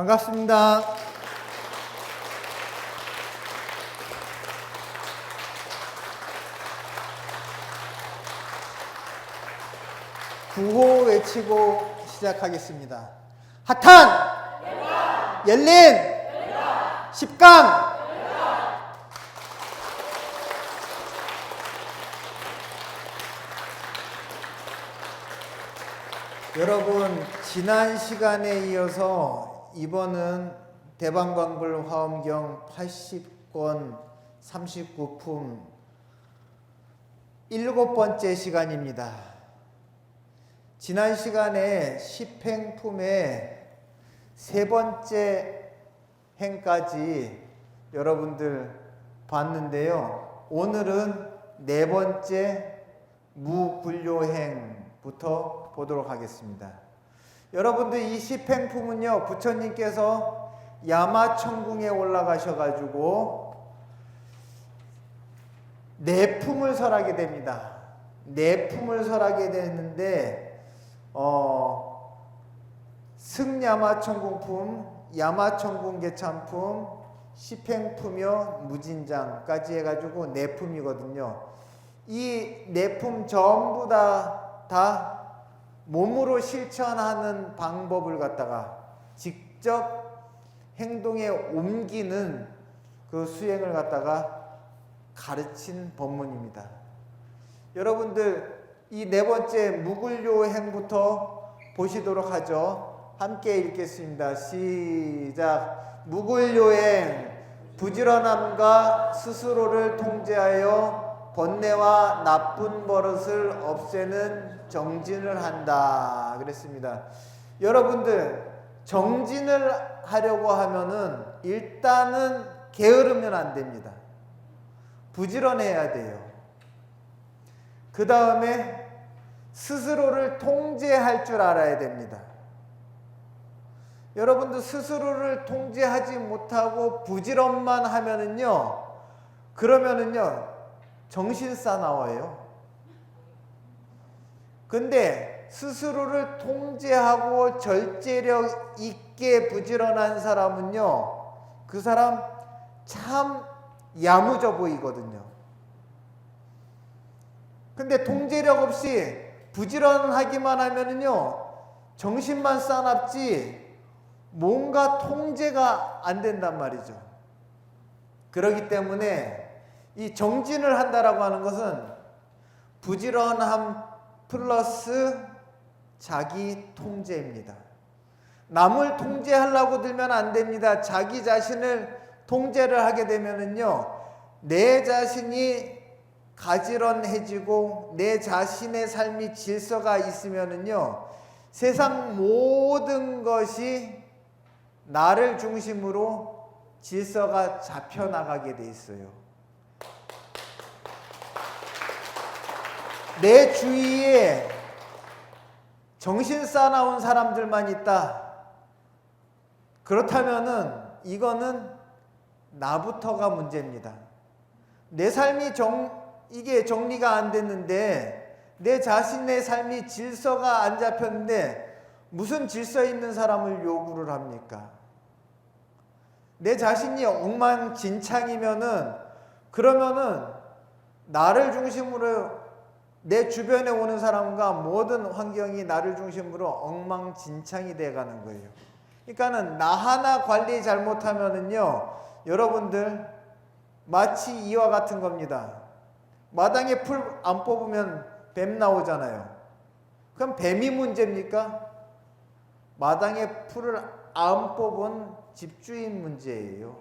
반갑습니다. 구호 외치고 시작하겠습니다. 핫한 열린 10강 여러분, 지난 시간에 이어서 이번은 대방광불 화엄경 80권 39품 7번째 시간입니다. 지난 시간에 10행품의 3번째 행까지 여러분들 봤는데요. 오늘은 4번째 무굴요행부터 보도록 하겠습니다. 여러분들 이 10행품은요, 부처님께서 야마천궁에 올라가셔가지고 내품을 설하게 됩니다. 내품을 설하게 되는데 승야마천궁품, 야마천궁계참품, 10행품여 무진장까지 해가지고 내품이거든요. 이 내품 전부 다 몸으로 실천하는 방법을 갖다가 직접 행동에 옮기는 그 수행을 갖다가 가르친 법문입니다. 여러분들 이 4번째 무굴요행부터 보시도록 하죠. 함께 읽겠습니다. 시작. 무굴요행, 부지런함과 스스로를 통제하여 번뇌와 나쁜 버릇을 없애는 정진을 한다 그랬습니다. 여러분들 정진을 하려고 하면은 일단은 게으르면 안 됩니다. 부지런해야 돼요. 그 다음에 스스로를 통제할 줄 알아야 됩니다. 여러분들 스스로를 통제하지 못하고 부지런만 하면은요, 그러면은요 정신 사나워요. 근데 스스로를 통제하고 절제력 있게 부지런한 사람은요, 그 사람 참 야무져 보이거든요. 근데 통제력 없이 부지런하기만 하면은요, 정신만 싸납지 뭔가 통제가 안 된단 말이죠. 그렇기 때문에 이 정진을 한다라고 하는 것은 부지런함 플러스 자기 통제입니다. 남을 통제하려고 들면 안 됩니다. 자기 자신을 통제를 하게 되면은요, 내 자신이 가지런해지고 내 자신의 삶이 질서가 있으면은요, 세상 모든 것이 나를 중심으로 질서가 잡혀 나가게 돼 있어요. 내 주위에 정신 사나운 사람들만 있다. 그렇다면은 이거는 나부터가 문제입니다. 내 삶이 이게 정리가 안 됐는데, 내 자신의 삶이 질서가 안 잡혔는데 무슨 질서 있는 사람을 요구를 합니까? 내 자신이 엉망진창이면은, 그러면은 나를 중심으로 내 주변에 오는 사람과 모든 환경이 나를 중심으로 엉망진창이 돼가는 거예요. 그러니까는 나 하나 관리 잘못하면은요, 여러분들 마치 이와 같은 겁니다. 마당에 풀 안 뽑으면 뱀 나오잖아요. 그럼 뱀이 문제입니까? 마당에 풀을 안 뽑은 집주인 문제예요.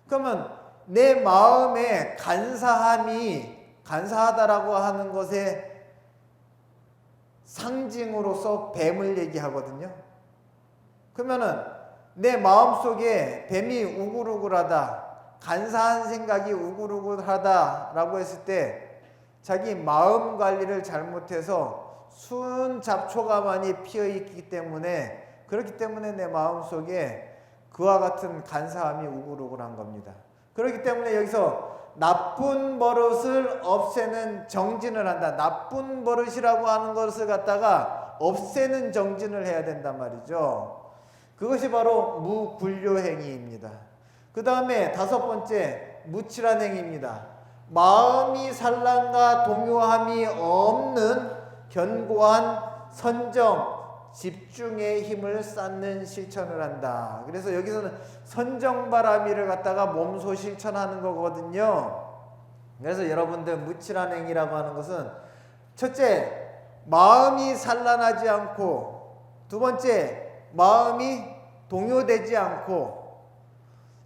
그러면 내 마음에 간사하다라고 하는 것의 상징으로서 뱀을 얘기하거든요. 그러면은 내 마음속에 뱀이 우글우글하다, 간사한 생각이 우글우글하다라고 했을 때 자기 마음 관리를 잘못해서 순 잡초가 많이 피어있기 때문에, 그렇기 때문에 내 마음속에 그와 같은 간사함이 우글우글한 겁니다. 그렇기 때문에 여기서 나쁜 버릇을 없애는 정진을 한다. 나쁜 버릇이라고 하는 것을 갖다가 없애는 정진을 해야 된단 말이죠. 그것이 바로 무굴효행위입니다. 그 다음에 다섯 번째 무칠한 행위입니다. 마음이 산란과 동요함이 없는 견고한 선정, 집중의 힘을 쌓는 실천을 한다. 그래서 여기서는 선정바라미를 갖다가 몸소 실천하는 거거든요. 그래서 여러분들 무칠한 행위라고 하는 것은 첫째, 마음이 산란하지 않고, 두 번째, 마음이 동요되지 않고,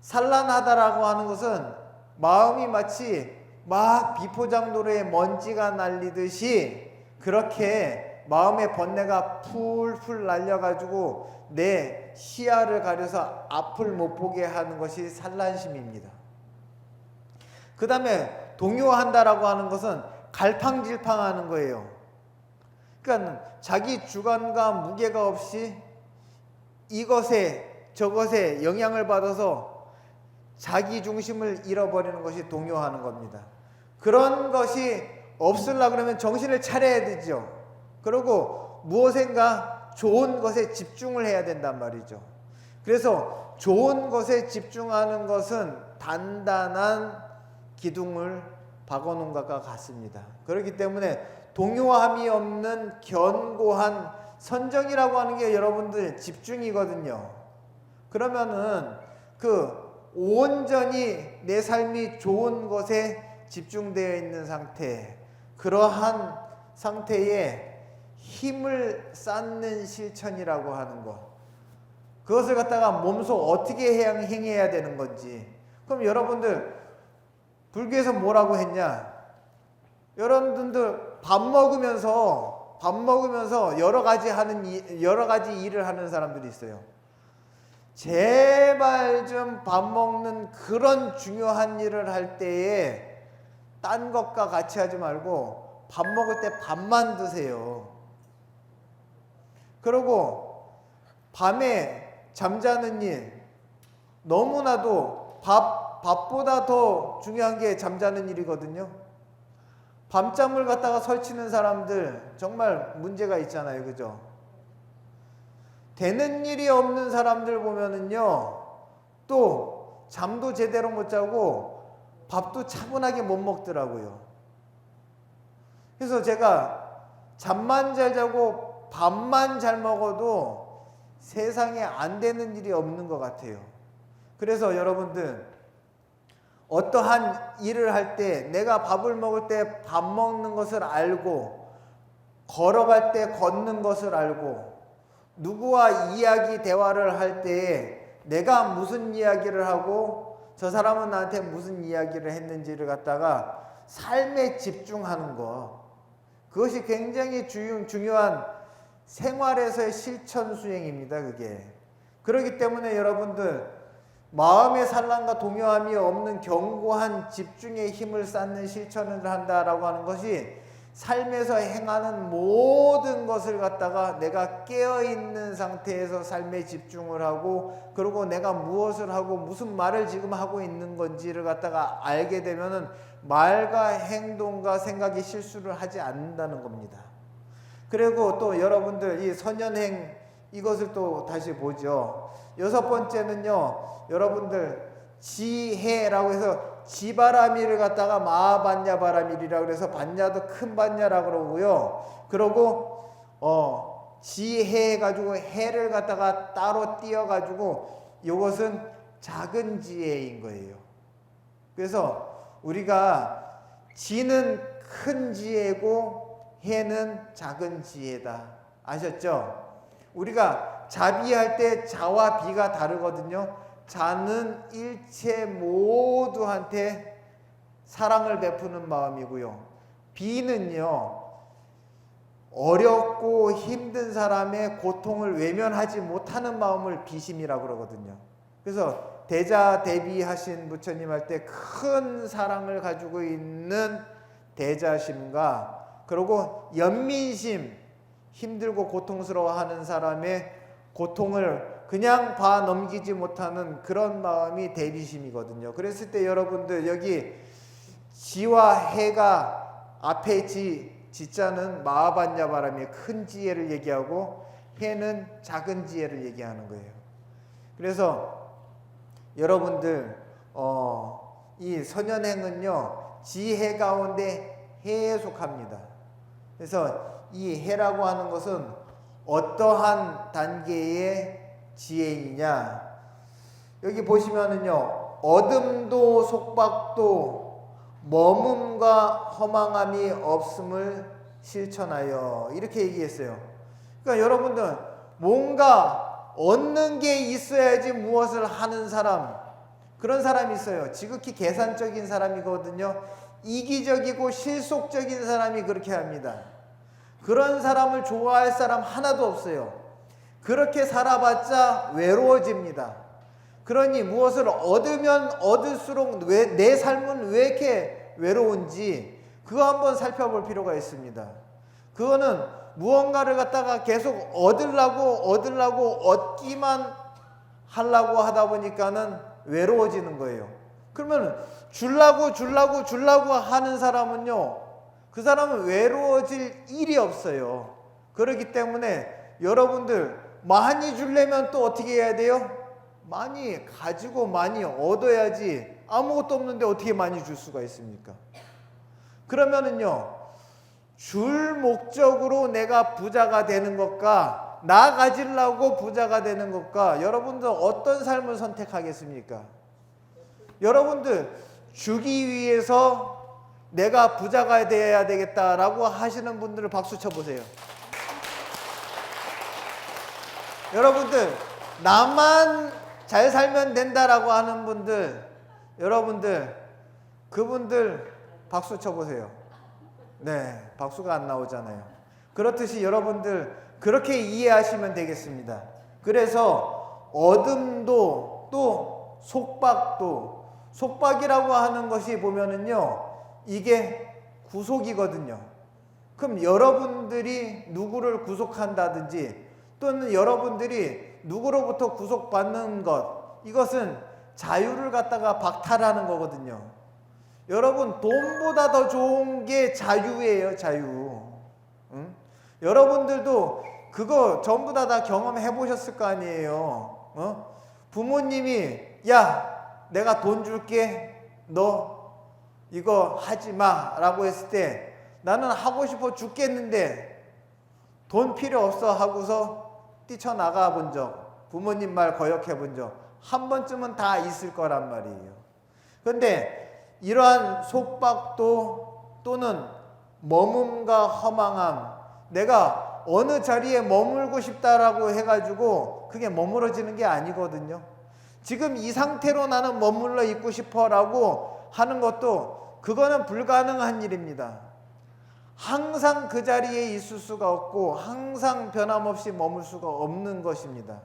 산란하다라고 하는 것은 마음이 마치 막 비포장도로에 먼지가 날리듯이 그렇게 마음의 번뇌가 풀풀 날려가지고 내 시야를 가려서 앞을 못 보게 하는 것이 산란심입니다. 그 다음에 동요한다라고 하는 것은 갈팡질팡하는 거예요. 그러니까 자기 주관과 무게가 없이 이것에 저것에 영향을 받아서 자기 중심을 잃어버리는 것이 동요하는 겁니다. 그런 것이 없으려고 그러면 정신을 차려야 되죠. 그리고 무엇인가 좋은 것에 집중을 해야 된단 말이죠. 그래서 좋은 것에 집중하는 것은 단단한 기둥을 박아놓은 것과 같습니다. 그렇기 때문에 동요함이 없는 견고한 선정이라고 하는 게 여러분들 집중이거든요. 그러면은 온전히 내 삶이 좋은 것에 집중되어 있는 상태, 그러한 상태에 힘을 쌓는 실천이라고 하는 것, 그것을 갖다가 몸소 어떻게 행해야 되는 건지. 그럼 여러분들 불교에서 뭐라고 했냐? 여러분들 밥 먹으면서 여러 가지 일을 하는 사람들이 있어요. 제발 좀 밥 먹는 그런 중요한 일을 할 때에 딴 것과 같이 하지 말고 밥 먹을 때 밥만 드세요. 그리고 밤에 잠자는 일, 너무나도 밥보다 더 중요한 게 잠자는 일이거든요. 밤잠을 갖다가 설치는 사람들 정말 문제가 있잖아요. 그죠? 되는 일이 없는 사람들 보면은요, 또 잠도 제대로 못 자고 밥도 차분하게 못 먹더라고요. 그래서 제가 잠만 잘 자고 밥만 잘 먹어도 세상에 안 되는 일이 없는 것 같아요. 그래서 여러분들 어떠한 일을 할 때, 내가 밥을 먹을 때 밥 먹는 것을 알고, 걸어갈 때 걷는 것을 알고, 누구와 대화를 할 때에 내가 무슨 이야기를 하고 저 사람은 나한테 무슨 이야기를 했는지를 갖다가 삶에 집중하는 것, 그것이 굉장히 중요한 생활에서의 실천 수행입니다. 그게. 그렇기 때문에 여러분들 마음의 산란과 동요함이 없는 견고한 집중의 힘을 쌓는 실천을 한다라고 하는 것이 삶에서 행하는 모든 것을 갖다가 내가 깨어있는 상태에서 삶에 집중을 하고, 그리고 내가 무엇을 하고 무슨 말을 지금 하고 있는 건지를 갖다가 알게 되면은 말과 행동과 생각이 실수를 하지 않는다는 겁니다. 그리고 또 여러분들 이 선연행, 이것을 또 다시 보죠. 여섯 번째는요, 여러분들 지해라고 해서 지바라미를 갖다가 마반야바라밀이라고 그래서 반야도 큰 반야라고 그러고요. 그러고 지해 가지고 해를 갖다가 따로 띄어 가지고 이것은 작은 지혜인 거예요. 그래서 우리가 지는 큰 지혜고 해는 작은 지혜다. 아셨죠? 우리가 자비할 때 자와 비가 다르거든요. 자는 일체 모두한테 사랑을 베푸는 마음이고요. 비는요, 어렵고 힘든 사람의 고통을 외면하지 못하는 마음을 비심이라고 그러거든요. 그래서 대자대비하신 부처님 할 때 큰 사랑을 가지고 있는 대자심과, 그리고 연민심, 힘들고 고통스러워하는 사람의 고통을 그냥 봐 넘기지 못하는 그런 마음이 대비심이거든요. 그랬을 때 여러분들 여기 지와 해가 앞에 지자는 마하반야바람의 큰 지혜를 얘기하고 해는 작은 지혜를 얘기하는 거예요. 그래서 여러분들 이 선현행은요 지혜 가운데 해에 속합니다. 그래서 이 해라고 하는 것은 어떠한 단계의 지혜이냐, 여기 보시면은요 어둠도 속박도 머문과 허망함이 없음을 실천하여, 이렇게 얘기했어요. 그러니까 여러분들 뭔가 얻는 게 있어야지 무엇을 하는 사람, 그런 사람이 있어요. 지극히 계산적인 사람이거든요. 이기적이고 실속적인 사람이 그렇게 합니다. 그런 사람을 좋아할 사람 하나도 없어요. 그렇게 살아봤자 외로워집니다. 그러니 무엇을 얻으면 얻을수록 내 삶은 왜 이렇게 외로운지 그거 한번 살펴볼 필요가 있습니다. 그거는 무언가를 갖다가 계속 얻으려고 얻기만 하려고 하다 보니까는 외로워지는 거예요. 그러면 주려고 하는 사람은요, 그 사람은 외로워질 일이 없어요. 그렇기 때문에 여러분들 많이 주려면 또 어떻게 해야 돼요? 많이 가지고 많이 얻어야지. 아무것도 없는데 어떻게 많이 줄 수가 있습니까? 그러면은요, 줄 목적으로 내가 부자가 되는 것과 나 가지려고 부자가 되는 것과 여러분들 어떤 삶을 선택하겠습니까? 여러분들 주기 위해서 내가 부자가 돼야 되겠다라고 하시는 분들을 박수 쳐보세요. 여러분들 나만 잘 살면 된다라고 하는 분들, 여러분들 그분들 박수 쳐보세요. 네, 박수가 안 나오잖아요. 그렇듯이 여러분들 그렇게 이해하시면 되겠습니다. 그래서 어둠도 또 속박도, 속박이라고 하는 것이 보면은요 이게 구속이거든요. 그럼 여러분들이 누구를 구속한다든지 또는 여러분들이 누구로부터 구속받는 것, 이것은 자유를 갖다가 박탈하는 거거든요. 여러분 돈보다 더 좋은 게 자유예요. 자유. 응? 여러분들도 그거 전부 다 경험해 보셨을 거 아니에요. 부모님이 야 내가 돈 줄게 너 이거 하지 마 라고 했을 때 나는 하고 싶어 죽겠는데 돈 필요 없어 하고서 뛰쳐나가 본 적, 부모님 말 거역해 본 적 한 번쯤은 다 있을 거란 말이에요. 그런데 이러한 속박도 또는 머문과 허망함, 내가 어느 자리에 머물고 싶다라고 해가지고 그게 머물어지는 게 아니거든요. 지금 이 상태로 나는 머물러 있고 싶어라고 하는 것도 그거는 불가능한 일입니다. 항상 그 자리에 있을 수가 없고 항상 변함없이 머물 수가 없는 것입니다.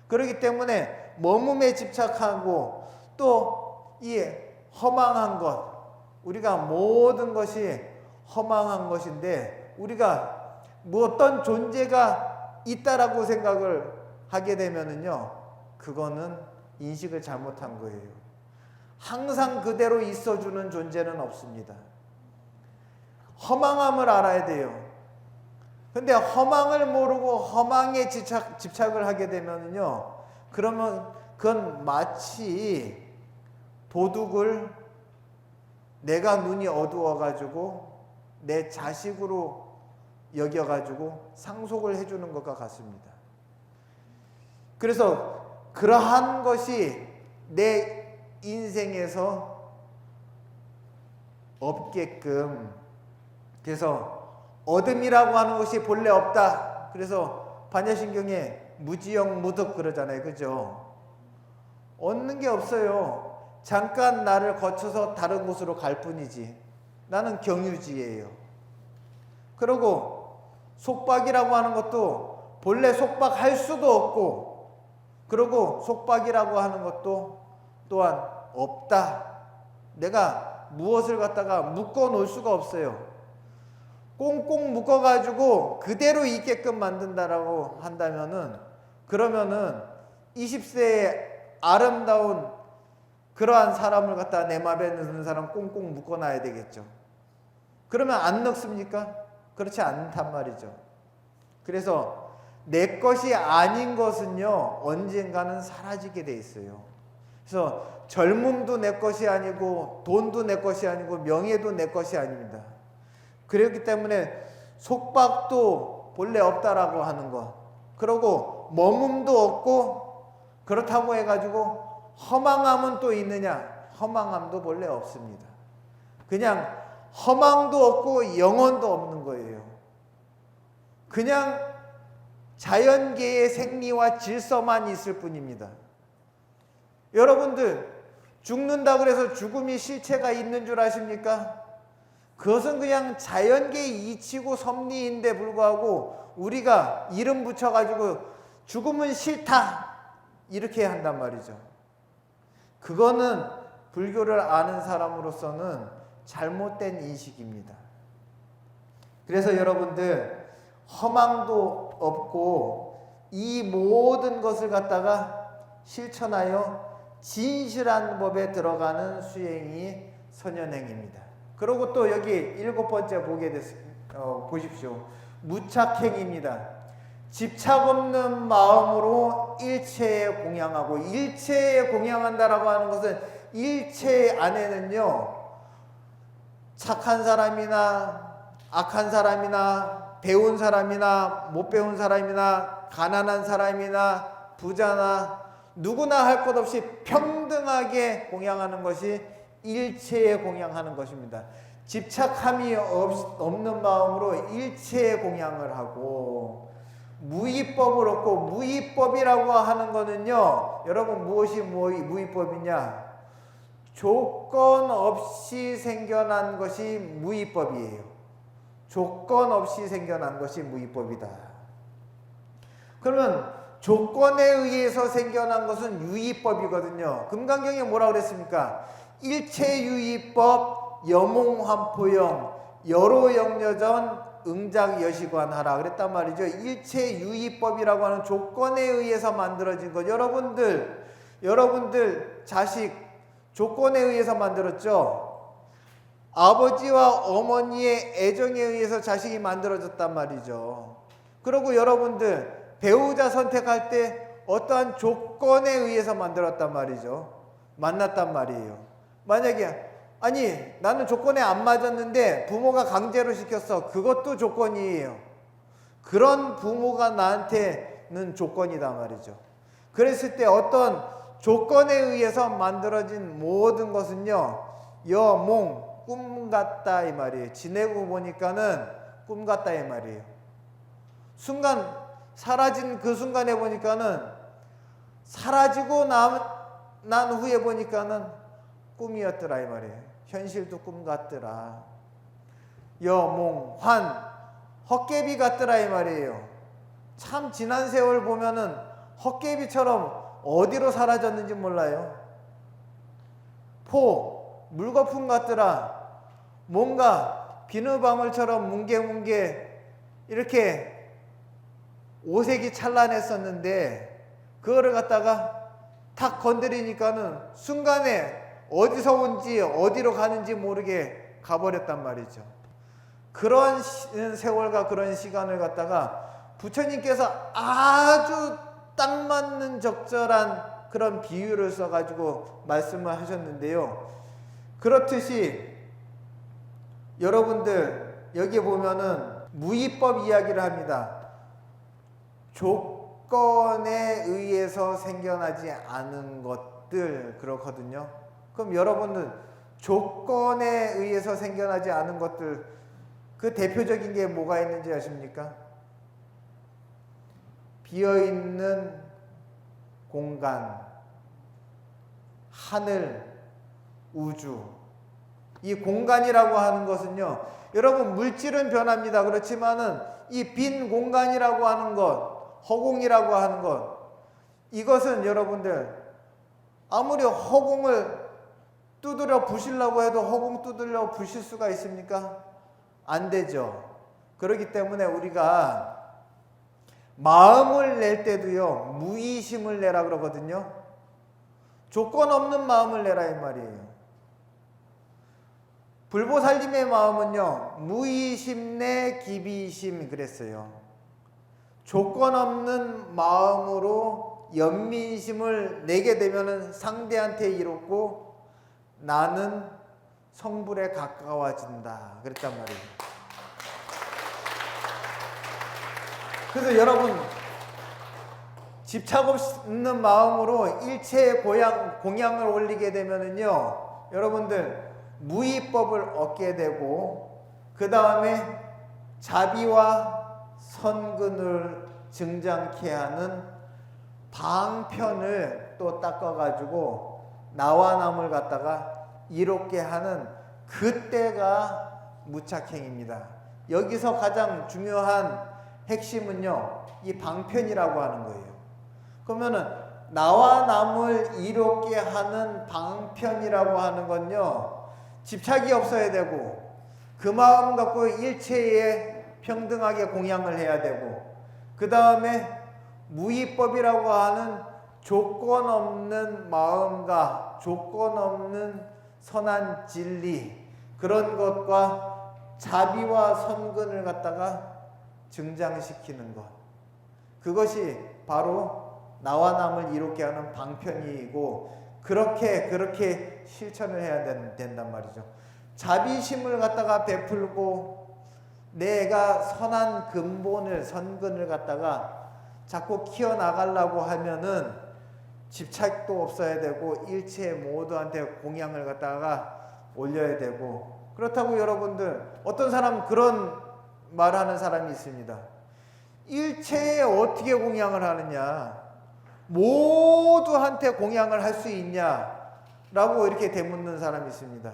그렇기 때문에 머뭄에 집착하고 또 이 허망한 것, 우리가 모든 것이 허망한 것인데 우리가 뭐 어떤 존재가 있다라고 생각을 하게 되면은요 그거는 인식을 잘못한 거예요. 항상 그대로 있어주는 존재는 없습니다. 허망함을 알아야 돼요. 근데 허망을 모르고 허망에 집착을 하게 되면요 그러면 그건 마치 도둑을 내가 눈이 어두워가지고 내 자식으로 여겨가지고 상속을 해주는 것과 같습니다. 그래서 그러한 것이 내 인생에서 없게끔, 그래서 어둠이라고 하는 것이 본래 없다. 그래서 반야신경에 무지영무득 그러잖아요. 그죠? 얻는 게 없어요. 잠깐 나를 거쳐서 다른 곳으로 갈 뿐이지. 나는 경유지예요. 그리고 속박이라고 하는 것도 본래 속박할 수도 없고, 그리고 속박이라고 하는 것도 또한 없다. 내가 무엇을 갖다가 묶어 놓을 수가 없어요. 꽁꽁 묶어가지고 그대로 있게끔 만든다라고 한다면은, 그러면은 20세의 아름다운 그러한 사람을 갖다 내 맘에 넣는 사람 꽁꽁 묶어놔야 되겠죠. 그러면 안 넣습니까? 그렇지 않단 말이죠. 그래서 내 것이 아닌 것은요, 언젠가는 사라지게 돼 있어요. 그래서 젊음도 내 것이 아니고, 돈도 내 것이 아니고, 명예도 내 것이 아닙니다. 그렇기 때문에 속박도 본래 없다라고 하는 것. 그리고 머뭅도 없고, 그렇다고 해가지고 허망함은 또 있느냐? 허망함도 본래 없습니다. 그냥 허망도 없고 영혼도 없는 거예요. 그냥 자연계의 생리와 질서만 있을 뿐입니다. 여러분들 죽는다 그래서 죽음이 실체가 있는 줄 아십니까? 그것은 그냥 자연계의 이치고 섭리인데 불구하고 우리가 이름 붙여가지고 죽음은 싫다 이렇게 한단 말이죠. 그거는 불교를 아는 사람으로서는 잘못된 인식입니다. 그래서 여러분들 허망도 없고 이 모든 것을 갖다가 실천하여 진실한 법에 들어가는 수행이 선연행입니다. 그리고 또 여기 7번째 보십시오. 무착행입니다. 집착 없는 마음으로 일체에 공양하고, 일체에 공양한다라고 하는 것은 일체 안에는요, 착한 사람이나 악한 사람이나 배운 사람이나 못 배운 사람이나 가난한 사람이나 부자나 누구나 할 것 없이 평등하게 공양하는 것이 일체에 공양하는 것입니다. 집착함이 없는 마음으로 일체에 공양을 하고, 무위법을 얻고, 무위법이라고 하는 거는요, 여러분 무엇이 무위법이냐? 조건 없이 생겨난 것이 무위법이에요. 조건 없이 생겨난 것이 무위법이다. 그러면 조건에 의해서 생겨난 것은 유의법이거든요. 금강경에 뭐라고 그랬습니까? 일체유의법 여몽환포영 여로영여전 응작여시관하라 그랬단 말이죠. 일체유의법이라고 하는 조건에 의해서 만들어진 것. 여러분들 자식 조건에 의해서 만들었죠. 아버지와 어머니의 애정에 의해서 자식이 만들어졌단 말이죠. 그리고 여러분들 배우자 선택할 때 어떠한 조건에 의해서 만들었단 말이죠. 만났단 말이에요. 만약에 아니 나는 조건에 안 맞았는데 부모가 강제로 시켰어. 그것도 조건이에요. 그런 부모가 나한테는 조건이다 말이죠. 그랬을 때 어떤 조건에 의해서 만들어진 모든 것은요, 여몽 꿈 같다 이 말이에요. 지내고 보니까는 꿈 같다 이 말이에요. 순간 사라진 그 순간에 보니까는 사라지고 난 후에 보니까는 꿈이었더라 이 말이에요. 현실도 꿈 같더라. 여몽 환 헛개비 같더라 이 말이에요. 참 지난 세월 보면은 헛개비처럼 어디로 사라졌는지 몰라요. 포 물거품 같더라. 뭔가 비누방울처럼 뭉게뭉게 이렇게 오색이 찬란했었는데 그거를 갖다가 탁 건드리니까는 순간에 어디서 온지 어디로 가는지 모르게 가버렸단 말이죠. 그런 세월과 그런 시간을 갖다가 부처님께서 아주 딱 맞는 적절한 그런 비유를 써가지고 말씀을 하셨는데요. 그렇듯이 여러분들 여기 보면은 무위법 이야기를 합니다. 조건에 의해서 생겨나지 않은 것들 그렇거든요. 그럼 여러분들 조건에 의해서 생겨나지 않은 것들 그 대표적인 게 뭐가 있는지 아십니까? 비어있는 공간, 하늘, 우주. 이 공간이라고 하는 것은요, 여러분 물질은 변합니다. 그렇지만은 이 빈 공간이라고 하는 것, 허공이라고 하는 것, 이것은 여러분들 아무리 허공을 두드려 부시려고 해도 허공 두드려 부실 수가 있습니까? 안 되죠. 그렇기 때문에 우리가 마음을 낼 때도요, 무의심을 내라 그러거든요. 조건 없는 마음을 내라 이 말이에요. 불보살님의 마음은요, 무의심 내 기비심 그랬어요. 조건 없는 마음으로 연민심을 내게 되면은 상대한테 이롭고 나는 성불에 가까워진다 그랬단 말이에요. 그래서 여러분 집착 없는 마음으로 일체의 공양을 올리게 되면은요, 여러분들 무의법을 얻게 되고 그 다음에 자비와 선근을 증장케 하는 방편을 또 닦아가지고 나와 남을 갖다가 이롭게 하는 그때가 무착행입니다. 여기서 가장 중요한 핵심은요, 이 방편이라고 하는 거예요. 그러면은 나와 남을 이롭게 하는 방편이라고 하는 건요, 집착이 없어야 되고 그 마음 갖고 일체에 평등하게 공양을 해야 되고 그 다음에 무의법이라고 하는 조건 없는 마음과 조건 없는 선한 진리, 그런 것과 자비와 선근을 갖다가 증장시키는 것, 그것이 바로 나와 남을 이롭게 하는 방편이고 그렇게 실천을 해야 된단 말이죠. 자비심을 갖다가 베풀고 내가 선한 근본을, 선근을 갖다가 자꾸 키워나가려고 하면은 집착도 없어야 되고 일체 모두한테 공양을 갖다가 올려야 되고, 그렇다고 여러분들 어떤 사람 그런 말하는 사람이 있습니다. 일체에 어떻게 공양을 하느냐, 모두한테 공양을 할 수 있냐 라고 이렇게 되묻는 사람이 있습니다.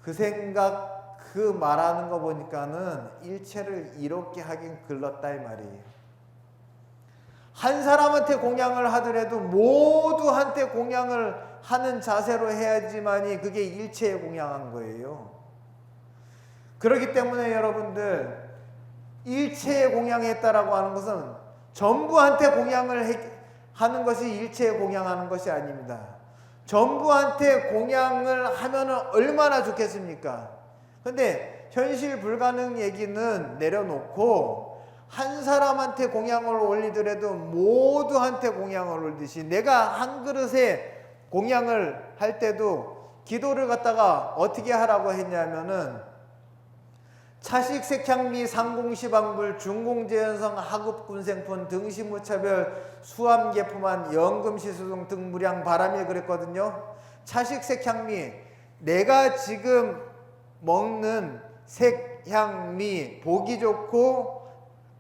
그 생각, 그 말하는 거 보니까는 일체를 이롭게 하긴 글렀다 이 말이에요. 한 사람한테 공양을 하더라도 모두한테 공양을 하는 자세로 해야지만이 그게 일체에 공양한 거예요. 그렇기 때문에 여러분들 일체에 공양했다라고 하는 것은 전부한테 공양을 하는 것이 일체에 공양하는 것이 아닙니다. 전부한테 공양을 하면은 얼마나 좋겠습니까? 근데 현실 불가능 얘기는 내려놓고 한 사람한테 공양을 올리더라도 모두한테 공양을 올리듯이 내가 한 그릇에 공양을 할 때도 기도를 갖다가 어떻게 하라고 했냐면은 차식 색향미 상공시방불 중공재현성 하급군생푼 등시무차별 수암계품한 영금시수등 등무량 바람이 그랬거든요. 차식 색향미, 내가 지금 먹는 색향미, 보기 좋고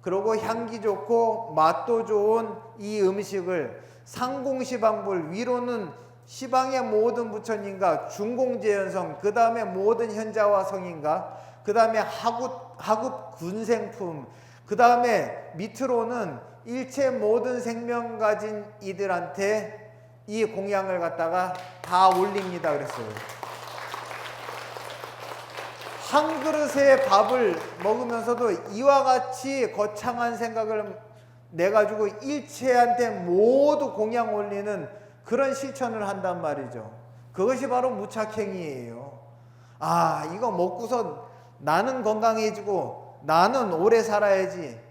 그리고 향기 좋고 맛도 좋은 이 음식을 상공시방불, 위로는 시방의 모든 부처님과 중공재현성, 그 다음에 모든 현자와 성인과 그 다음에 하급 군생품, 그 다음에 밑으로는 일체 모든 생명 가진 이들한테 이 공양을 갖다가 다 올립니다 그랬어요. 한 그릇의 밥을 먹으면서도 이와 같이 거창한 생각을 내가지고 일체한테 모두 공양 올리는 그런 실천을 한단 말이죠. 그것이 바로 무착행이에요. 아, 이거 먹고서 나는 건강해지고 나는 오래 살아야지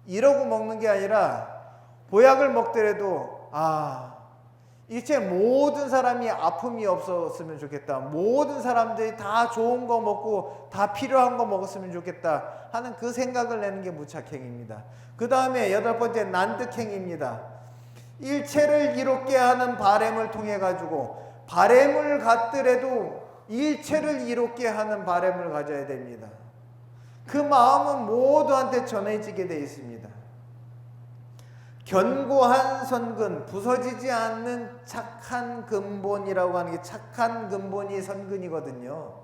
이러고 먹는 게 아니라 보약을 먹더라도 일체 모든 사람이 아픔이 없었으면 좋겠다, 모든 사람들이 다 좋은 거 먹고 다 필요한 거 먹었으면 좋겠다 하는 그 생각을 내는 게 무착행입니다. 그 다음에 8번째 난득행입니다. 일체를 이롭게 하는 바램을 통해 가지고 바램을 갖더라도 일체를 이롭게 하는 바램을 가져야 됩니다. 그 마음은 모두한테 전해지게 되어 있습니다. 견고한 선근, 부서지지 않는 착한 근본이라고 하는 게, 착한 근본이 선근이거든요.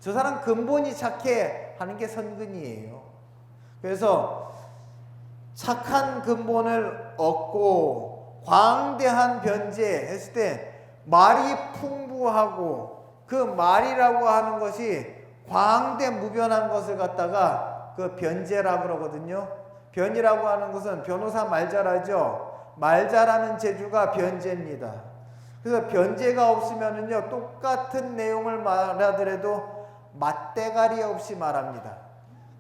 저 사람 근본이 착해 하는 게 선근이에요. 그래서 착한 근본을 얻고 광대한 변제 했을 때 말이 풍부하고 그 말이라고 하는 것이 광대무변한 것을 갖다가 그 변제라 그러거든요. 변이라고 하는 것은 변호사 말 잘하죠. 말 잘하는 재주가 변제입니다. 그래서 변제가 없으면은요, 똑같은 내용을 말하더라도 맛대가리 없이 말합니다.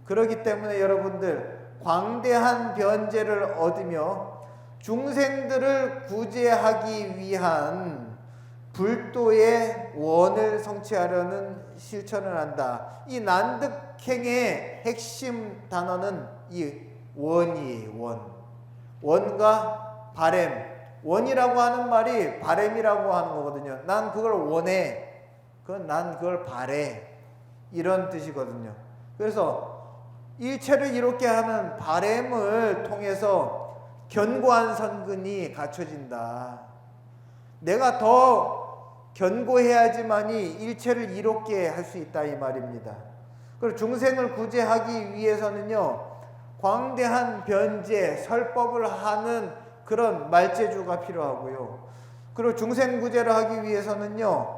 그렇기 때문에 여러분들 광대한 변제를 얻으며 중생들을 구제하기 위한 불도의 원을 성취하려는 실천을 한다. 이 난득행의 핵심 단어는 이 원이에요. 원. 원과 바램. 원이라고 하는 말이 바램이라고 하는 거거든요. 난 그걸 원해. 난 그걸 바래. 이런 뜻이거든요. 그래서 일체를 이롭게 하는 바램을 통해서 견고한 선근이 갖춰진다. 내가 더 견고해야지만이 일체를 이롭게 할 수 있다 이 말입니다. 그리고 중생을 구제하기 위해서는요, 광대한 변제, 설법을 하는 그런 말재주가 필요하고요. 그리고 중생 구제를 하기 위해서는요,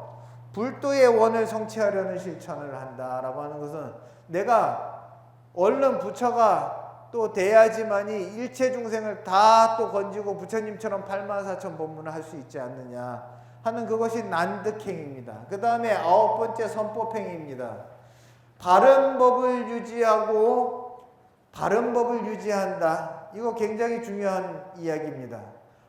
불도의 원을 성취하려는 실천을 한다라고 하는 것은 내가 얼른 부처가 또 돼야지만이 일체 중생을 다 또 건지고 부처님처럼 84,000법문을 할 수 있지 않느냐 하는 그것이 난득행입니다. 그 다음에 9번째 선법행입니다. 바른 법을 유지하고 바른 법을 유지한다. 이거 굉장히 중요한 이야기입니다.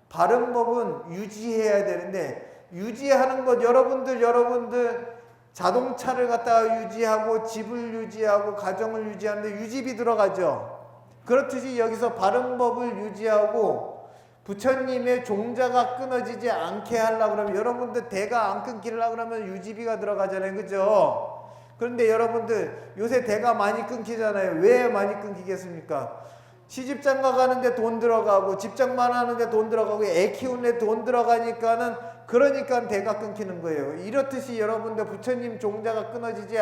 바른 법은 유지해야 되는데, 유지하는 것, 여러분들 자동차를 갖다가 유지하고 집을 유지하고 가정을 유지하는데 유지비 들어가죠. 그렇듯이 여기서 바른 법을 유지하고 부처님의 종자가 끊어지지 않게 하려고 그러면, 여러분들 대가 안 끊기려고 그러면 유지비가 들어가잖아요. 그죠? 그런데 여러분들 요새 대가 많이 끊기잖아요. 왜 많이 끊기겠습니까? 시집장가 가는데 돈 들어가고 집장만 하는데 돈 들어가고 애 키우는데 돈 들어가니까는, 그러니까 대가 끊기는 거예요. 이렇듯이 여러분들 부처님 종자가 끊어지지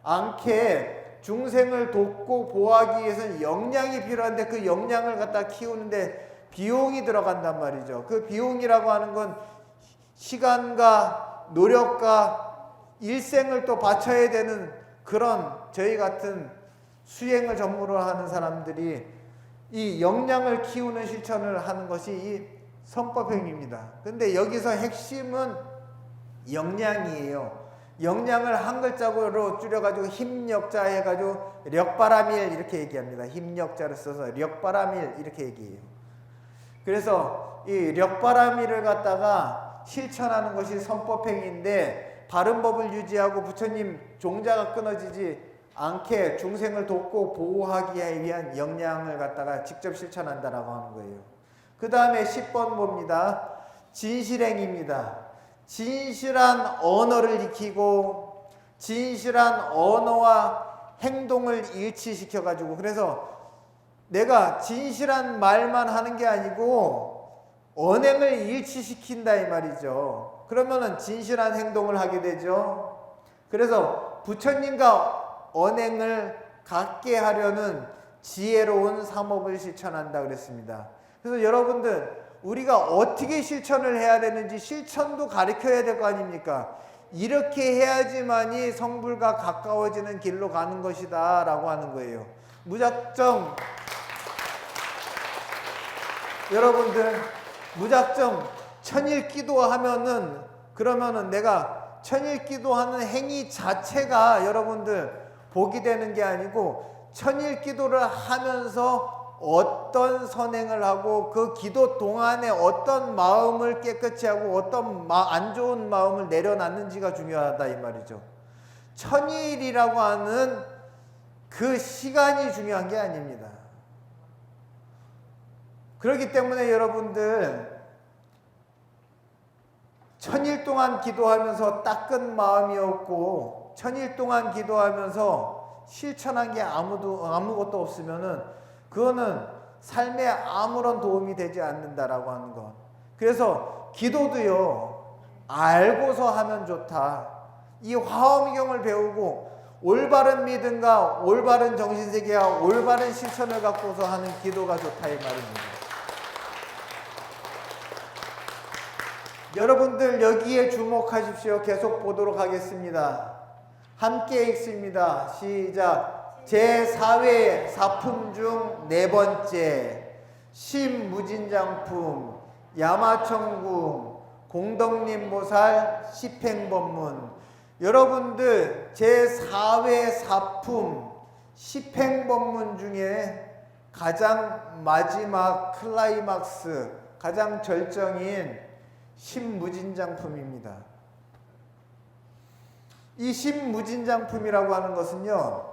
않게 중생을 돕고 보호하기 위해서는 역량이 필요한데, 그 역량을 갖다 키우는데 비용이 들어간단 말이죠. 그 비용이라고 하는 건 시간과 노력과 일생을 또 바쳐야 되는 그런 저희 같은 수행을 전문으로 하는 사람들이 이 역량을 키우는 실천을 하는 것이 이 선법행입니다. 근데 여기서 핵심은 역량이에요. 역량을 한 글자로 줄여가지고 힘력자 해가지고 력바라밀 이렇게 얘기합니다. 힘력자를 써서 력바라밀 이렇게 얘기해요. 그래서 이 력바라밀을 갖다가 실천하는 것이 선법행인데, 바른 법을 유지하고 부처님 종자가 끊어지지 않게 중생을 돕고 보호하기 위한 역량을 갖다가 직접 실천한다라고 하는 거예요. 그 다음에 10번 봅니다. 진실행입니다. 진실한 언어를 익히고 진실한 언어와 행동을 일치시켜 가지고, 그래서 내가 진실한 말만 하는 게 아니고 언행을 일치시킨다 이 말이죠. 그러면은 진실한 행동을 하게 되죠. 그래서 부처님과 언행을 갖게 하려는 지혜로운 삼업을 실천한다 그랬습니다. 그래서 여러분들, 우리가 어떻게 실천을 해야 되는지 실천도 가르쳐야 될 거 아닙니까? 이렇게 해야지만이 성불과 가까워지는 길로 가는 것이다 라고 하는 거예요. 무작정 여러분들 무작정 천일 기도하면은, 그러면은 내가 천일 기도하는 행위 자체가 여러분들 복이 되는 게 아니고, 천일 기도를 하면서 어떤 선행을 하고 그 기도 동안에 어떤 마음을 깨끗이 하고 어떤 안 좋은 마음을 내려놨는지가 중요하다 이 말이죠. 천일이라고 하는 그 시간이 중요한 게 아닙니다. 그렇기 때문에 여러분들, 천일 동안 기도하면서 닦은 마음이었고 천일 동안 기도하면서 실천한 게 아무것도 없으면은 그거는 삶에 아무런 도움이 되지 않는다라고 하는 것. 그래서 기도도요, 알고서 하면 좋다. 이 화엄경을 배우고 올바른 믿음과 올바른 정신세계와 올바른 실천을 갖고서 하는 기도가 좋다 이 말입니다. 여러분들 여기에 주목하십시오. 계속 보도록 하겠습니다. 함께 읽습니다. 시작. 제4회 사품 중 4번째 심무진장품 야마천궁 공덕님보살 십행법문. 여러분들 제4회 사품 십행법문 중에 가장 마지막 클라이막스, 가장 절정인 신무진장품입니다. 이 신무진장품이라고 하는 것은요,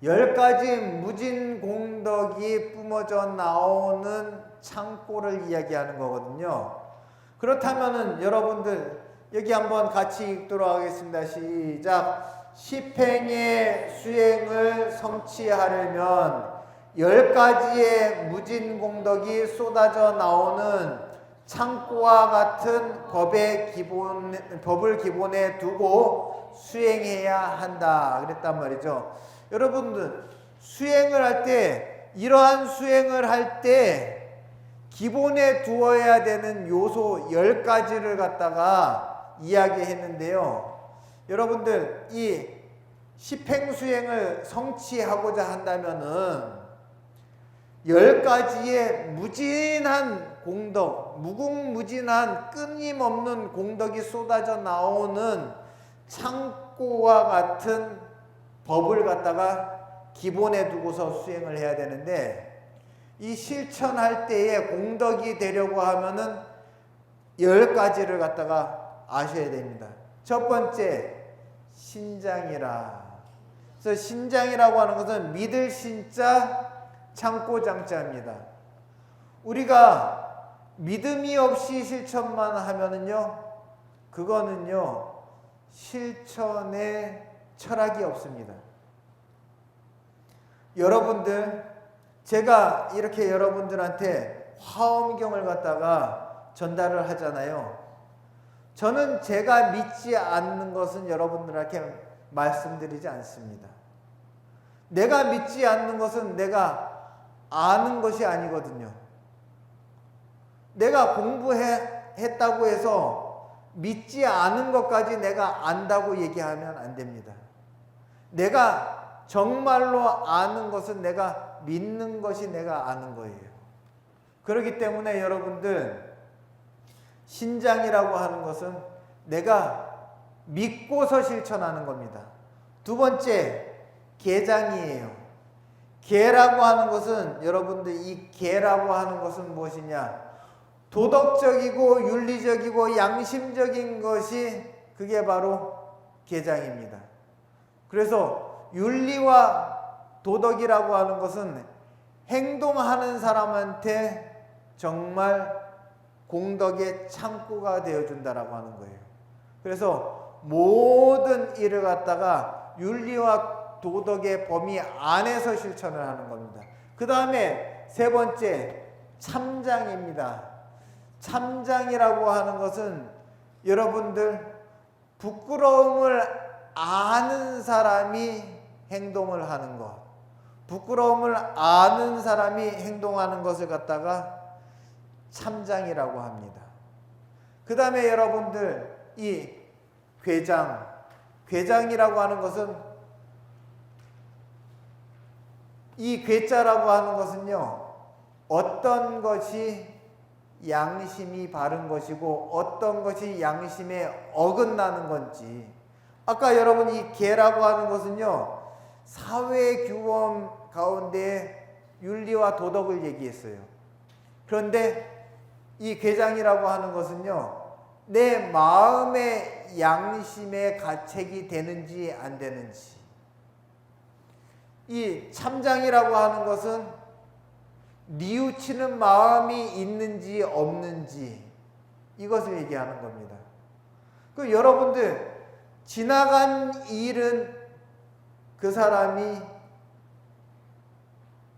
10가지 무진공덕이 뿜어져 나오는 창고를 이야기하는 거거든요. 그렇다면은 여러분들 여기 한번 같이 읽도록 하겠습니다. 시작. 십행의 수행을 성취하려면 10가지의 무진공덕이 쏟아져 나오는 창고와 같은 법을 기본에 두고 수행해야 한다 그랬단 말이죠. 여러분들 수행을 할 때, 이러한 수행을 할 때 기본에 두어야 되는 요소 10가지를 갖다가 이야기했는데요. 여러분들 이 십행수행을 성취하고자 한다면은 10가지의 무진한 공덕, 무궁무진한 끊임없는 공덕이 쏟아져 나오는 창고와 같은 법을 갖다가 기본에 두고서 수행을 해야 되는데, 이 실천할 때에 공덕이 되려고 하면은 10가지를 갖다가 아셔야 됩니다. 첫 번째, 신장이라. 그래서 신장이라고 하는 것은 믿을 신자, 창고장자입니다. 우리가 믿음이 없이 실천만 하면은요, 그거는요, 실천에 철학이 없습니다. 여러분들, 제가 이렇게 여러분들한테 화엄경을 갖다가 전달을 하잖아요. 저는 제가 믿지 않는 것은 여러분들에게 말씀드리지 않습니다. 내가 믿지 않는 것은 내가 아는 것이 아니거든요. 내가 공부했다고 해서 믿지 않은 것까지 내가 안다고 얘기하면 안 됩니다. 내가 정말로 아는 것은 내가 믿는 것이 내가 아는 거예요. 그렇기 때문에 여러분들, 신장이라고 하는 것은 내가 믿고서 실천하는 겁니다. 두 번째, 계장이에요. 계라고 하는 것은, 여러분들 이 계라고 하는 것은 무엇이냐? 도덕적이고 윤리적이고 양심적인 것이 그게 바로 계장입니다. 그래서 윤리와 도덕이라고 하는 것은 행동하는 사람한테 정말 공덕의 창고가 되어준다라고 하는 거예요. 그래서 모든 일을 갖다가 윤리와 도덕의 범위 안에서 실천을 하는 겁니다. 그 다음에 세 번째, 참장입니다. 참장이라고 하는 것은 여러분들 부끄러움을 아는 사람이 행동을 하는 것, 부끄러움을 아는 사람이 행동하는 것을 갖다가 참장이라고 합니다. 그 다음에 여러분들 이 괴장이라고 하는 것은, 이 괴자라고 하는 것은요, 어떤 것이 양심이 바른 것이고 어떤 것이 양심에 어긋나는 건지. 아까 여러분 이 계라고 하는 것은요, 사회 규범 가운데 윤리와 도덕을 얘기했어요. 그런데 이 괴장이라고 하는 것은요, 내 마음의 양심에 가책이 되는지 안 되는지. 이 참장이라고 하는 것은 뉘우치는 마음이 있는지 없는지, 이것을 얘기하는 겁니다. 그 여러분들 지나간 일은 그 사람이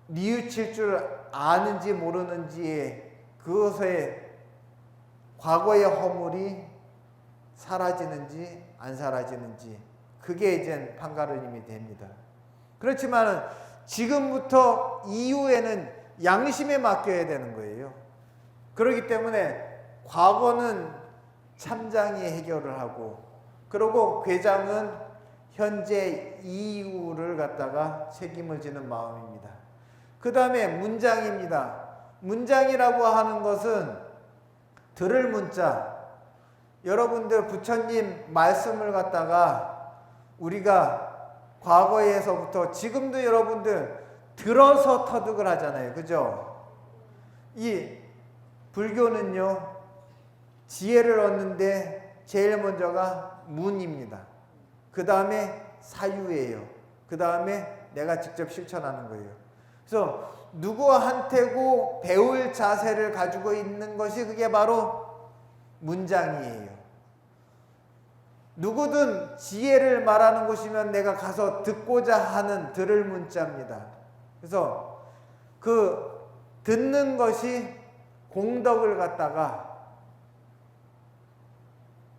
뉘우칠 줄 아는지 모르는지에 그것의 과거의 허물이 사라지는지 안 사라지는지, 그게 이제 판가름이 됩니다. 그렇지만 지금부터 이후에는 양심에 맡겨야 되는 거예요. 그렇기 때문에 과거는 참장이 해결을 하고, 그리고 괴장은 현재 이후를 갖다가 책임을 지는 마음입니다. 그 다음에 문장입니다. 문장이라고 하는 것은 들을 문자. 여러분들 부처님 말씀을 갖다가 우리가 과거에서부터 지금도 여러분들 들어서 터득을 하잖아요. 그죠? 이 불교는요, 지혜를 얻는데 제일 먼저가 문입니다. 그 다음에 사유예요. 그 다음에 내가 직접 실천하는 거예요. 그래서 누구한테고 배울 자세를 가지고 있는 것이 그게 바로 문장이에요. 누구든 지혜를 말하는 곳이면 내가 가서 듣고자 하는 들을 문자입니다. 그래서 그 듣는 것이 공덕을 갖다가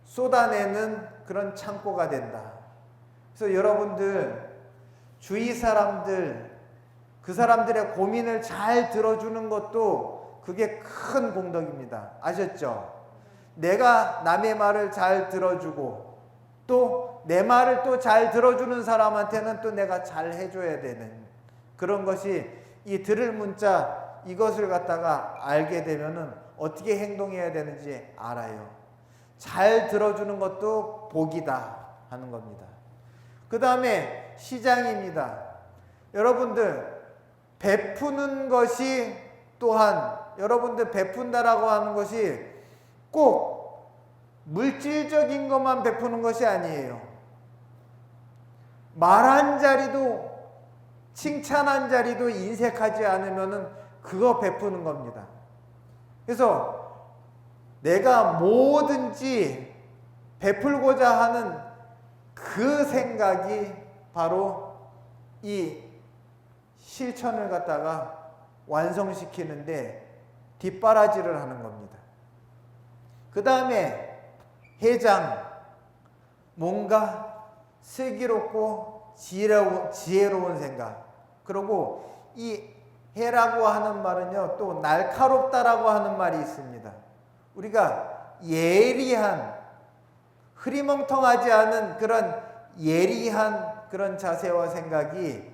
쏟아내는 그런 창고가 된다. 그래서 여러분들 주위 사람들, 그 사람들의 고민을 잘 들어주는 것도 그게 큰 공덕입니다. 아셨죠? 내가 남의 말을 잘 들어주고 또 내 말을 또 잘 들어주는 사람한테는 또 내가 잘 해줘야 되는 그런 것이 이 들을 문자, 이것을 갖다가 알게 되면은 어떻게 행동해야 되는지 알아요. 잘 들어주는 것도 복이다 하는 겁니다. 그 다음에 시장입니다. 여러분들 베푸는 것이 또한 여러분들 베푼다라고 하는 것이 꼭 물질적인 것만 베푸는 것이 아니에요. 말 한 자리도, 칭찬 한 자리도 인색하지 않으면은 그거 베푸는 겁니다. 그래서 내가 뭐든지 베풀고자 하는 그 생각이 바로 이 실천을 갖다가 완성시키는데 뒷바라지를 하는 겁니다. 그 다음에 해장, 뭔가 슬기롭고 지혜로운 생각. 그리고 이 해라고 하는 말은요, 또 날카롭다라고 하는 말이 있습니다. 우리가 예리한, 흐리멍텅하지 않은 그런 예리한 그런 자세와 생각이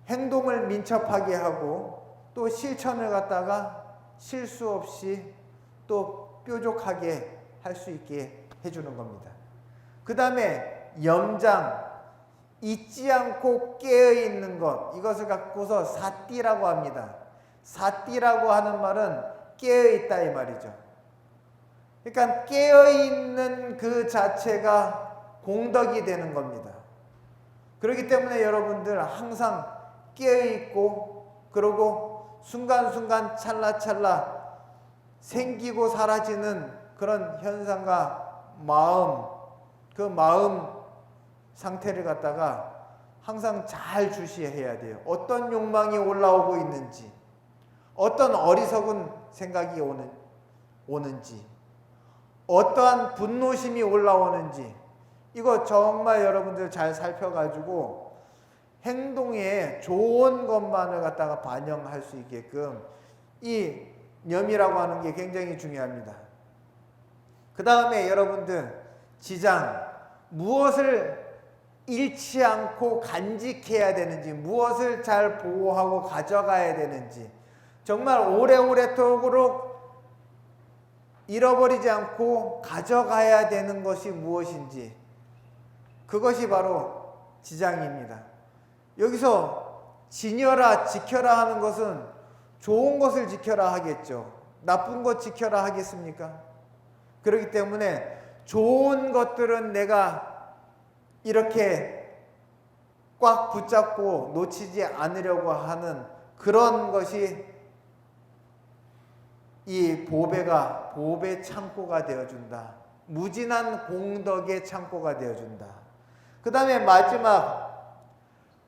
행동을 민첩하게 하고 또 실천을 갖다가 실수 없이 또 뾰족하게 할 수 있게 해주는 겁니다. 그 다음에 염장, 잊지 않고 깨어있는 것, 이것을 갖고서 사띠라고 합니다. 사띠라고 하는 말은 깨어있다 이 말이죠. 그러니까 깨어있는 그 자체가 공덕이 되는 겁니다. 그렇기 때문에 여러분들 항상 깨어있고 그러고 순간순간 찰나찰나 생기고 사라지는 그런 현상과 마음, 그 마음 상태를 갖다가 항상 잘 주시해야 돼요. 어떤 욕망이 올라오고 있는지, 어떤 어리석은 생각이 오는지, 어떠한 분노심이 올라오는지, 이거 정말 여러분들 잘 살펴가지고 행동에 좋은 것만을 갖다가 반영할 수 있게끔 이 염이라고 하는 게 굉장히 중요합니다. 그 다음에 여러분들 지장, 무엇을 잃지 않고 간직해야 되는지, 무엇을 잘 보호하고 가져가야 되는지, 정말 오래오래도록 잃어버리지 않고 가져가야 되는 것이 무엇인지, 그것이 바로 지장입니다. 여기서 지녀라, 지켜라 하는 것은 좋은 것을 지켜라 하겠죠. 나쁜 것 지켜라 하겠습니까? 그렇기 때문에 좋은 것들은 내가 이렇게 꽉 붙잡고 놓치지 않으려고 하는 그런 것이 이 보배의 창고가 되어준다. 무진한 공덕의 창고가 되어준다. 그 다음에 마지막,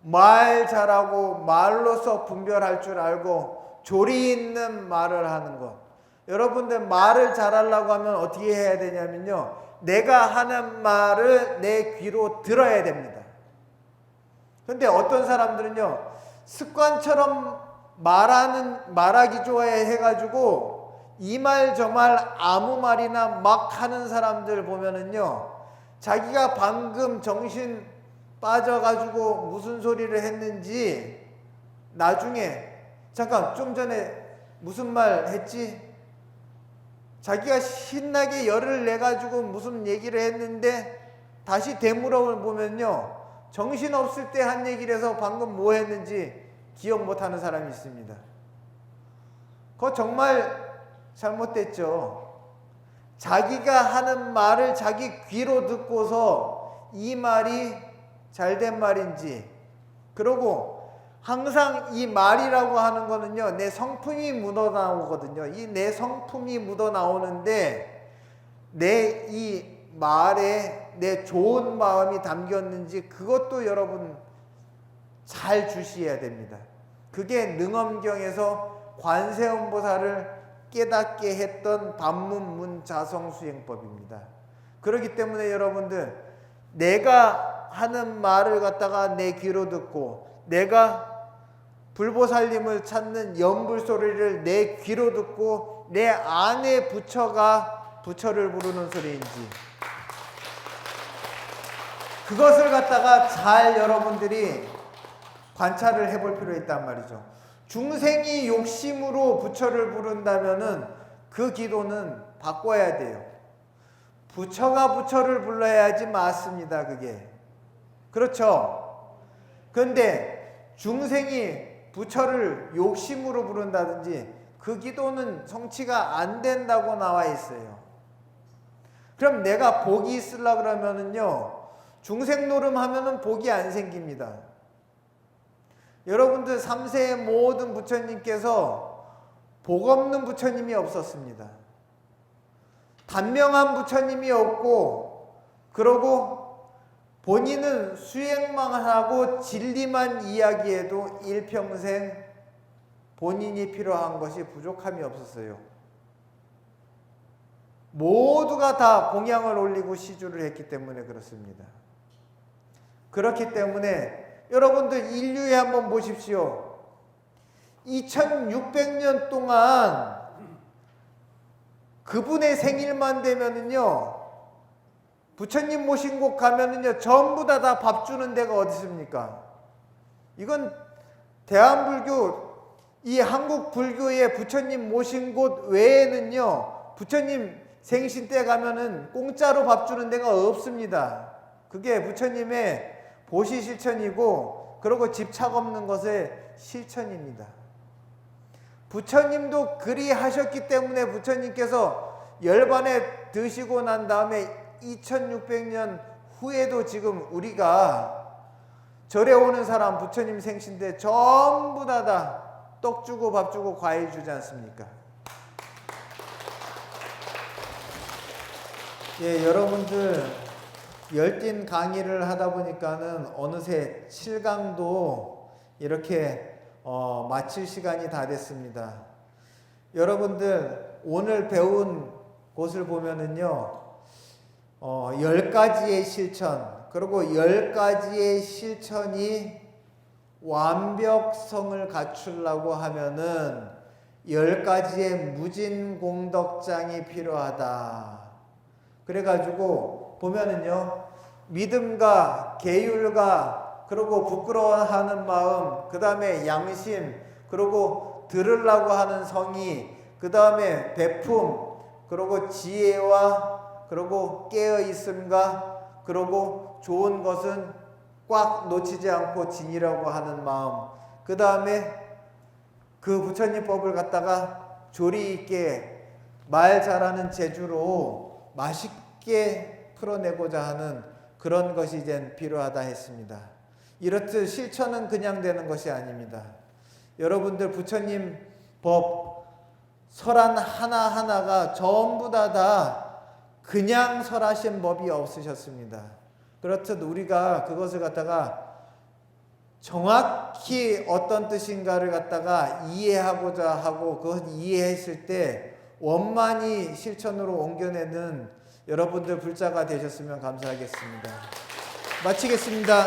말 잘하고 말로서 분별할 줄 알고 조리 있는 말을 하는 것. 여러분들 말을 잘하려고 하면 어떻게 해야 되냐면요, 내가 하는 말을 내 귀로 들어야 됩니다. 그런데 어떤 사람들은요, 습관처럼 말하기 좋아해 해가지고 이 말 저 말 아무 말이나 막 하는 사람들 보면은요, 자기가 방금 정신 빠져가지고 무슨 소리를 했는지 나중에 잠깐 좀 전에 무슨 말 했지? 자기가 신나게 열을 내가지고 무슨 얘기를 했는데 다시 되물어 보면요, 정신없을 때 한 얘기를 해서 방금 뭐 했는지 기억 못하는 사람이 있습니다. 그거 정말 잘못됐죠. 자기가 하는 말을 자기 귀로 듣고서 이 말이 잘된 말인지, 그리고 항상 이 말이라고 하는 거는요, 내 성품이 묻어나오거든요. 이 내 성품이 묻어나오는데 내 이 말에 내 좋은 마음이 담겼는지 그것도 여러분 잘 주시해야 됩니다. 그게 능엄경에서 관세음보살을 깨닫게 했던 반문문자성수행법입니다. 그렇기 때문에 여러분들, 내가 하는 말을 갖다가 내 귀로 듣고, 내가 불보살님을 찾는 연불소리를 내 귀로 듣고 내 안에 부처가 부처를 부르는 소리인지, 그것을 갖다가 잘 여러분들이 관찰을 해볼 필요가 있단 말이죠. 중생이 욕심으로 부처를 부른다면은 그 기도는 바꿔야 돼요. 부처가 부처를 불러야지 맞습니다. 그게 그렇죠. 그런데 중생이 부처를 욕심으로 부른다든지 그 기도는 성취가 안 된다고 나와 있어요. 그럼 내가 복이 있으려 그러면은요, 중생 노름하면은 복이 안 생깁니다. 여러분들 3세의 모든 부처님께서 복 없는 부처님이 없었습니다. 단명한 부처님이 없고, 그러고 본인은 수행만 하고 진리만 이야기해도 일평생 본인이 필요한 것이 부족함이 없었어요. 모두가 다 공양을 올리고 시주를 했기 때문에 그렇습니다. 그렇기 때문에 여러분들 인류에 한번 보십시오. 2600년 동안 그분의 생일만 되면은요, 부처님 모신 곳 가면은요, 전부 다 밥 주는 데가 어디 있습니까? 이건 대한불교, 이 한국 불교의 부처님 모신 곳 외에는요, 부처님 생신 때 가면은 공짜로 밥 주는 데가 없습니다. 그게 부처님의 보시 실천이고, 그리고 집착 없는 것의 실천입니다. 부처님도 그리 하셨기 때문에 부처님께서 열반에 드시고 난 다음에 2600년 후에도 지금 우리가 절에 오는 사람 부처님 생신 때 전부 다 떡 주고 밥 주고 과일 주지 않습니까? 예, 여러분들 열띤 강의를 하다 보니까는 어느새 7강도 이렇게 마칠 시간이 다 됐습니다. 여러분들 오늘 배운 곳을 보면은요, 10가지의 실천, 그리고 10가지의 실천이 완벽성을 갖추려고 하면은 10가지의 무진공덕장이 필요하다. 그래가지고 보면은요, 믿음과 계율과, 그리고 부끄러워하는 마음, 그 다음에 양심, 그리고 들으려고 하는 성의, 그 다음에 베품, 그리고 지혜와, 그리고 깨어있음과, 그리고 좋은 것은 꽉 놓치지 않고 지니려고 하는 마음, 그 다음에 그 부처님 법을 갖다가 조리 있게 말 잘하는 재주로 맛있게 풀어내고자 하는 그런 것이 이제 필요하다 했습니다. 이렇듯 실천은 그냥 되는 것이 아닙니다. 여러분들 부처님 법 설한 하나하나가 전부 다 그냥 설하신 법이 없으셨습니다. 그렇듯 우리가 그것을 갖다가 정확히 어떤 뜻인가를 갖다가 이해하고자 하고, 그것 이해했을 때 원만히 실천으로 옮겨내는 여러분들 불자가 되셨으면 감사하겠습니다. 마치겠습니다.